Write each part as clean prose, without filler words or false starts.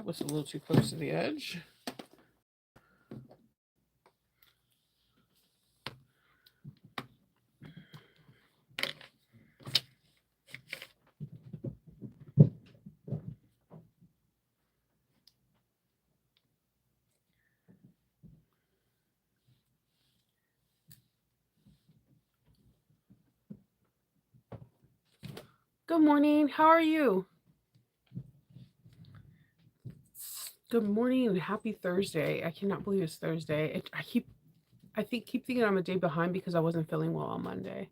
That was a little too close to the edge. Good morning. How are you? Good morning and happy Thursday. I cannot believe it's Thursday. Keep thinking I'm a day behind because I wasn't feeling well on Monday.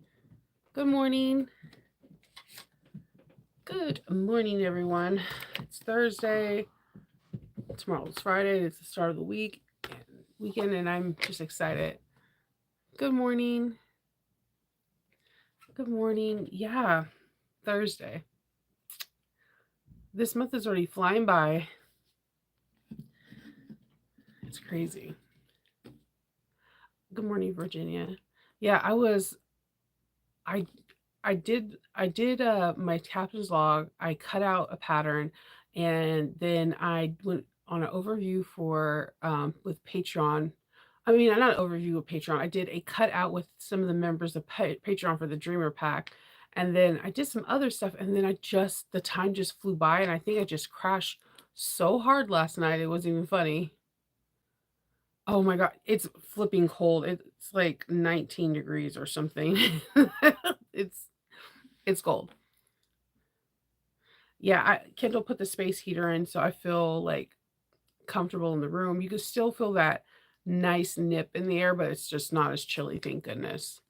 Good morning. Good morning, everyone. It's Thursday. Tomorrow's Friday. It's the start of the weekend, and I'm just excited. Good morning. Good morning. Yeah, Thursday. This month is already flying by. It's crazy. Good morning, Virginia. Yeah, I I did my captain's log. I cut out a pattern, and then I went on an overview for with Patreon. I mean, not an overview of Patreon. I did a cutout with some of the members of Patreon for the Dreamer Pack, and then I did some other stuff. And then the time just flew by, and I think I just crashed so hard last night. It wasn't even funny. Oh my god, it's flipping cold. It's like 19 degrees or something. it's it's cold. Yeah, Kendall put the space heater in, so I feel like comfortable in the room. You can still feel that nice nip in the air, but it's just not as chilly, thank goodness.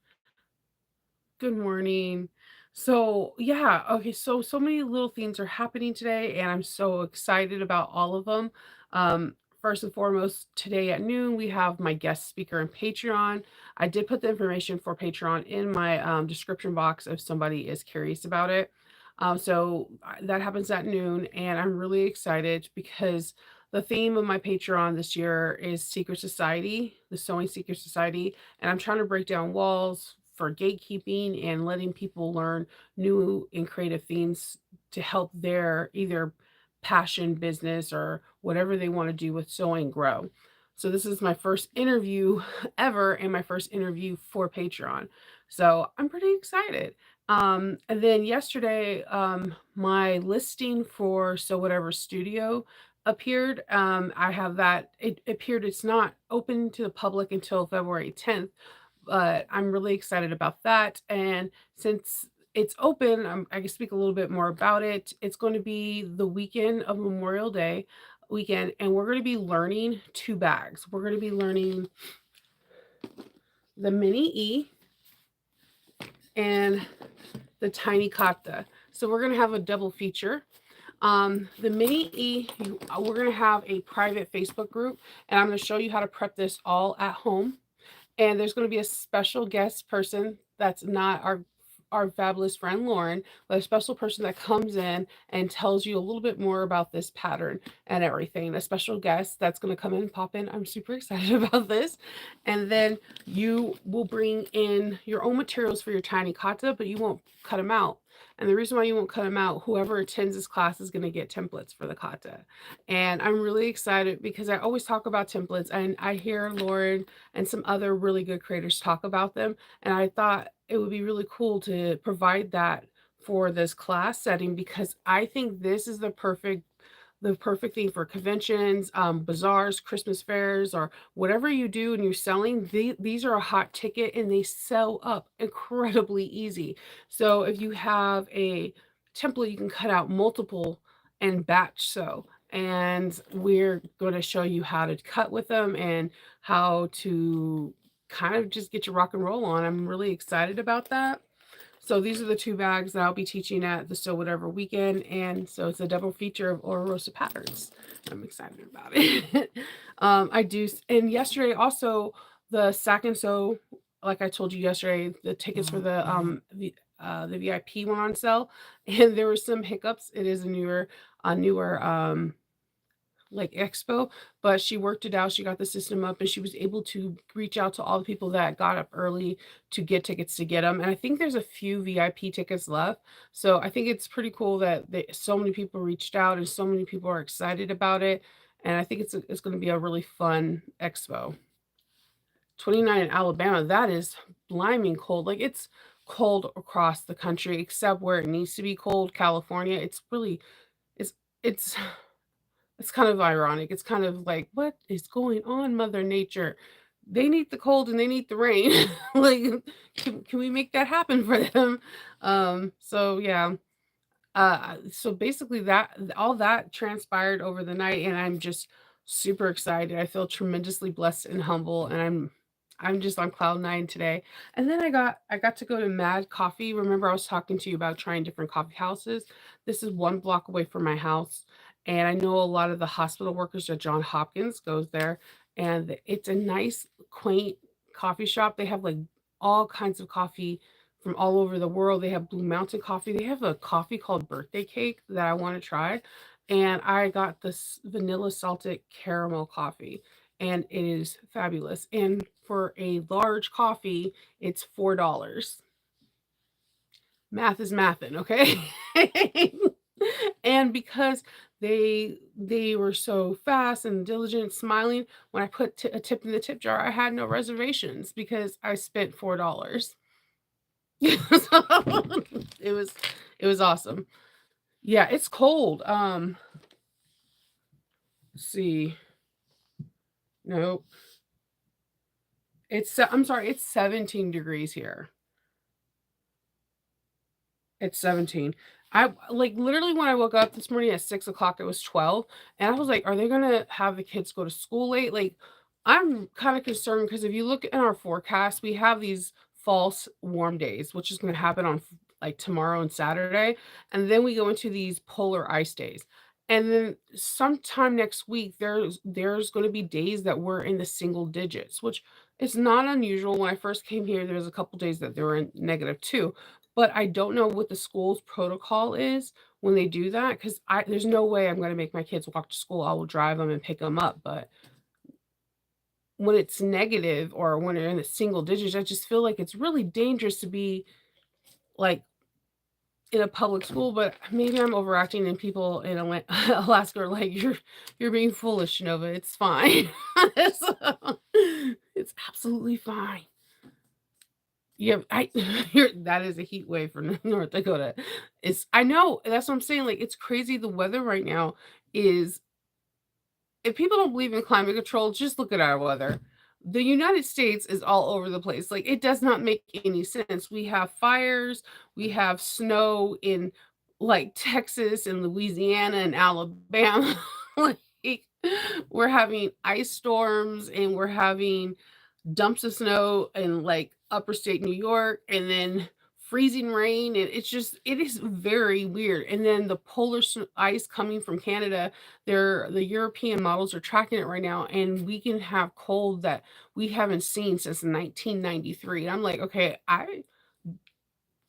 Good morning. So, yeah, okay, so many little things are happening today, and I'm so excited about all of them. First and foremost, today at noon, we have my guest speaker in Patreon. I did put the information for Patreon in my description box if somebody is curious about it. That happens at noon, and I'm really excited because the theme of my Patreon this year is Secret Society, the Sewing Secret Society, and I'm trying to break down walls for gatekeeping and letting people learn new and creative things to help their either passion, business, or whatever they want to do with sewing grow. So this is my first interview ever and my first interview for Patreon. So I'm pretty excited. And then yesterday, my listing for So Whatever Studio appeared. I have that. It appeared. It's not open to the public until February 10th, but I'm really excited about that. And since it's open, I can speak a little bit more about it. It's going to be the weekend of Memorial Day weekend, and we're going to be learning two bags. We're going to be learning the mini E and the tiny kata. So we're going to have a double feature. The mini E, we're going to have a private Facebook group, and I'm going to show you how to prep this all at home. And there's going to be a special guest person that's not our fabulous friend Lauren, but a special person that comes in and tells you a little bit more about this pattern and everything. A special guest that's going to come in and pop in. I'm super excited about this. And then you will bring in your own materials for your tiny kata, but you won't cut them out. And the reason why you won't cut them out, whoever attends this class is going to get templates for the kata. And I'm really excited because I always talk about templates, and I hear Lauren and some other really good creators talk about them. And I thought it would be really cool to provide that for this class setting because I think this is the perfect thing for conventions, bazaars, Christmas fairs, or whatever you do and you're selling. These are a hot ticket and they sell up incredibly easy. So if you have a template, you can cut out multiple and batch sew. And we're going to show you how to cut with them and how to kind of just get your rock and roll on. I'm really excited about that. So these are the two bags that I'll be teaching at the Sew Whatever weekend. And so it's a double feature of Ora Rosa patterns. I'm excited about it. I do. And yesterday also the Sack and Sew, like I told you yesterday, the tickets for the VIP went on sale and there were some hiccups. It is a newer like expo, but she worked it out. She got the system up and she was able to reach out to all the people that got up early to get tickets to get them. And I think there's a few VIP tickets left. So I think it's pretty cool that so many people reached out and so many people are excited about it. And I think it's going to be a really fun expo. 29 in Alabama, that is blimey cold. Like it's cold across the country except where it needs to be cold, California. It's it's it's kind of ironic. It's kind of like, what is going on, Mother Nature? They need the cold and they need the rain. Like, can we make that happen for them? So yeah. So basically that all that transpired over the night and I'm just super excited. I feel tremendously blessed and humble and I'm just on cloud nine today. And then I got to go to Mad Coffee. Remember I was talking to you about trying different coffee houses. This is 1 block away from my house. And I know a lot of the hospital workers at John Hopkins goes there. And it's a nice, quaint coffee shop. They have like all kinds of coffee from all over the world. They have Blue Mountain coffee. They have a coffee called Birthday Cake that I want to try. And I got this vanilla salted caramel coffee, and it is fabulous. And for a large coffee, it's $4. Math is mathin', okay? And because they were so fast and diligent, smiling, when I put a tip in the tip jar, I had no reservations because I spent $4. So it was it was awesome. Yeah, it's cold. Let's see. Nope. I'm sorry, it's 17 degrees here. It's 17. I like literally when I woke up this morning at 6 o'clock, it was 12. And I was like, are they gonna have the kids go to school late? Like, I'm kind of concerned because if you look in our forecast, we have these false warm days, which is gonna happen on like tomorrow and Saturday. And then we go into these polar ice days. And then sometime next week, there's going to be days that we're in the single digits, which is not unusual. When I first came here, there was a couple days that they were in -2, but I don't know what the school's protocol is when they do that because I there's no way I'm gonna make my kids walk to school. I will drive them and pick them up, but when it's negative or when they're in the single digits, I just feel like it's really dangerous to be, like, in a public school, but maybe I'm overacting and people in Alaska are like, "You're being foolish, Nova. It's fine." So, it's absolutely fine. Yeah, that is a heat wave for North Dakota. I know, that's what I'm saying, like, it's crazy the weather right now is if people don't believe in climate control, just look at our weather. The United States is all over the place. Like, it does not make any sense. We have fires, we have snow in like Texas and Louisiana and Alabama. Like, we're having ice storms and we're having dumps of snow in like upper state New York and then freezing rain and it is very weird. And then the ice coming from Canada, the European models are tracking it right now and we can have cold that we haven't seen since 1993. And I'm like, okay, I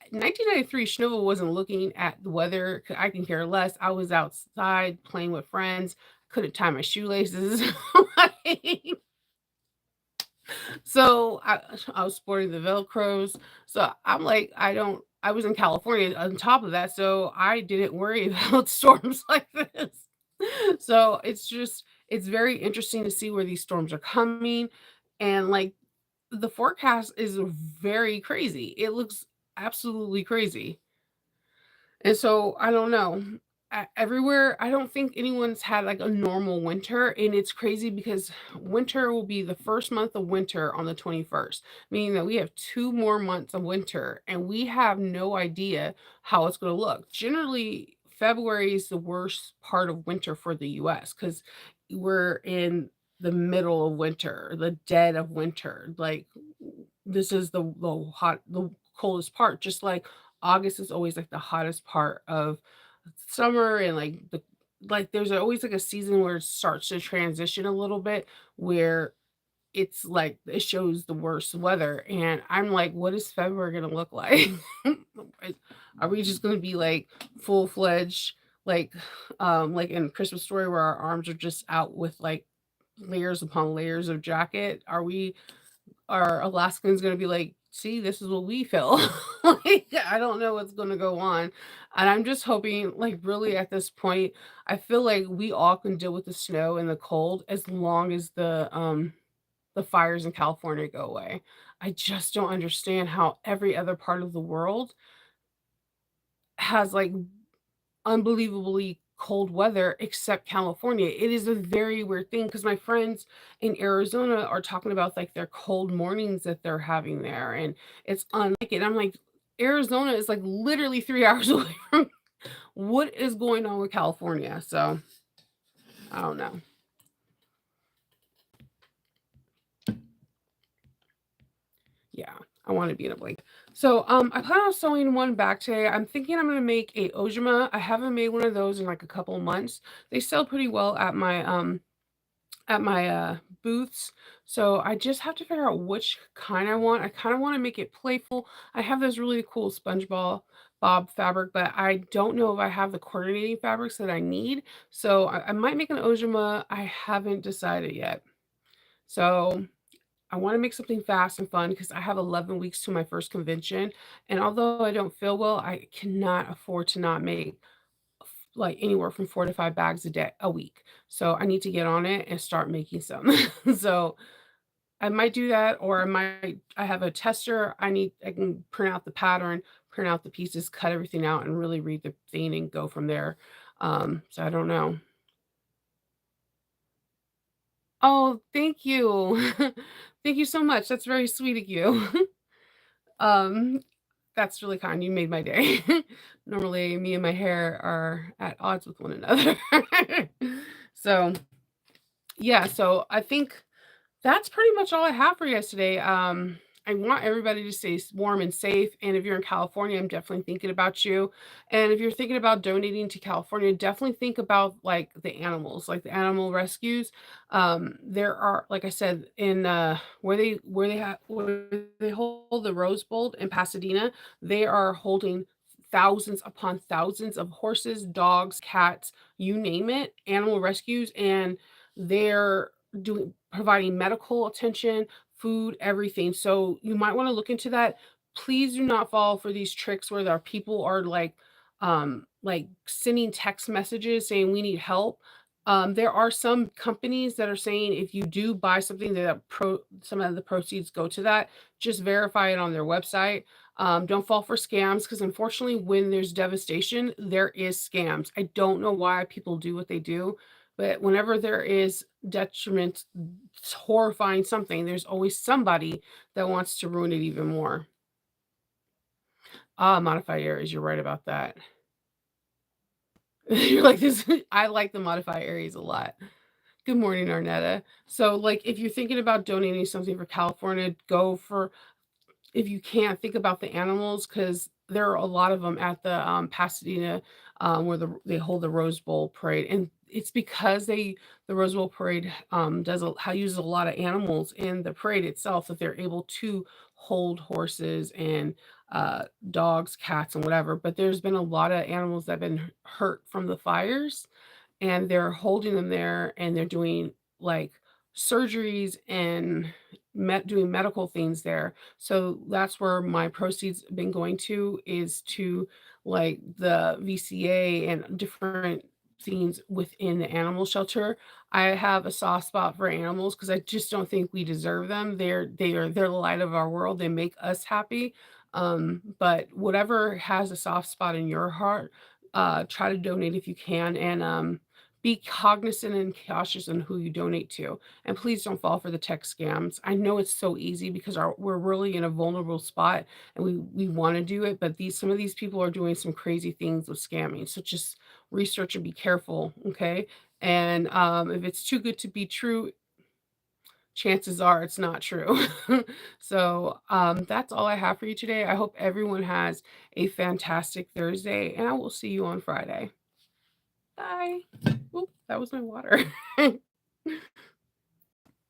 1993 Schnova wasn't looking at the weather. I can care less. I was outside playing with friends, couldn't tie my shoelaces. Like, so I was sporting the Velcros. So I'm like, I was in California on top of that. So I didn't worry about storms like this. So it's very interesting to see where these storms are coming. And like the forecast is very crazy. It looks absolutely crazy. And so I don't know. Everywhere, I don't think anyone's had like a normal winter, and it's crazy because winter will be the first month of winter on the 21st, meaning that we have 2 more months of winter, and we have no idea how it's going to look. Generally, February is the worst part of winter for the U.S. because we're in the middle of winter, the dead of winter. Like this is the coldest part. Just like August is always like the hottest part of summer and like there's always like a season where it starts to transition a little bit where it's like it shows the worst weather and I'm like what is February going to look like? Are we just going to be like full-fledged like like in Christmas Story where our arms are just out with like layers upon layers of jacket? Are Alaskans gonna be like, see, this is what we feel? Like, I don't know what's gonna go on. And I'm just hoping, like, really at this point, I feel like we all can deal with the snow and the cold as long as the fires in California go away. I just don't understand how every other part of the world has like unbelievably cold weather except California. It is a very weird thing because my friends in Arizona are talking about like their cold mornings that they're having there, and it's unlike it. I'm like, Arizona is like literally 3 hours away from what is going on with California. So I don't know. Yeah, I want to be in a blanket. So I plan on sewing one back today. I'm thinking I'm gonna make a ojima. I haven't made one of those in like a couple of months. They sell pretty well at my booths. So I just have to figure out which kind I want. I kind of want to make it playful. I have this really cool SpongeBob Bob fabric, but I don't know if I have the coordinating fabrics that I need. So I might make an ojima. I haven't decided yet. So I want to make something fast and fun because I have 11 weeks to my first convention. And although I don't feel well, I cannot afford to not make like anywhere from 4 to 5 bags a week. So I need to get on it and start making some. So I might do that, or I have a tester. I can print out the pattern, print out the pieces, cut everything out, and really read the thing and go from there. So I don't know. Oh, thank you. Thank you so much. That's very sweet of you. um, that's really kind. You made my day. Normally, me and my hair are at odds with one another. So yeah, so I think that's pretty much all I have for you guys today. I want everybody to stay warm and safe. And if you're in California, I'm definitely thinking about you. And if you're thinking about donating to California, definitely think about like the animals, like the animal rescues. There are, like I said, in where they hold the Rose Bowl in Pasadena, they are holding thousands upon thousands of horses, dogs, cats, you name it, animal rescues, and they're doing providing medical attention, food, everything. So you might want to look into that. Please do not fall for these tricks where there are people are like sending text messages saying we need help. There are some companies that are saying if you do buy something that some of the proceeds go to that, just verify it on their website. Don't fall for scams because unfortunately, when there's devastation, there is scams. I don't know why people do what they do, but whenever there is detriment, horrifying something, there's always somebody that wants to ruin it even more. Ah, modified areas, you're right about that. You're like this. I like the modified areas a lot. Good morning, Arnetta. So, like, if you're thinking about donating something for California, go for if you can't think about the animals because there are a lot of them at the Pasadena where they hold the Rose Bowl parade, and it's because the Rose Bowl parade uses a lot of animals in the parade itself that they're able to hold horses and dogs, cats, and whatever. But there's been a lot of animals that have been hurt from the fires, and they're holding them there and they're doing like surgeries and doing medical things there. So that's where my proceeds have been going to is to like the VCA and different things within the animal shelter. I have a soft spot for animals because I just don't think we deserve them. They're the light of our world. They make us happy. But whatever has a soft spot in your heart, try to donate if you can. And be cognizant and cautious in who you donate to. And please don't fall for the tech scams. I know it's so easy because we're really in a vulnerable spot and we want to do it, but these some of these people are doing some crazy things with scamming. So just research and be careful, okay? And if it's too good to be true, chances are it's not true. So that's all I have for you today. I hope everyone has a fantastic Thursday, and I will see you on Friday. Bye. Oop, that was my water.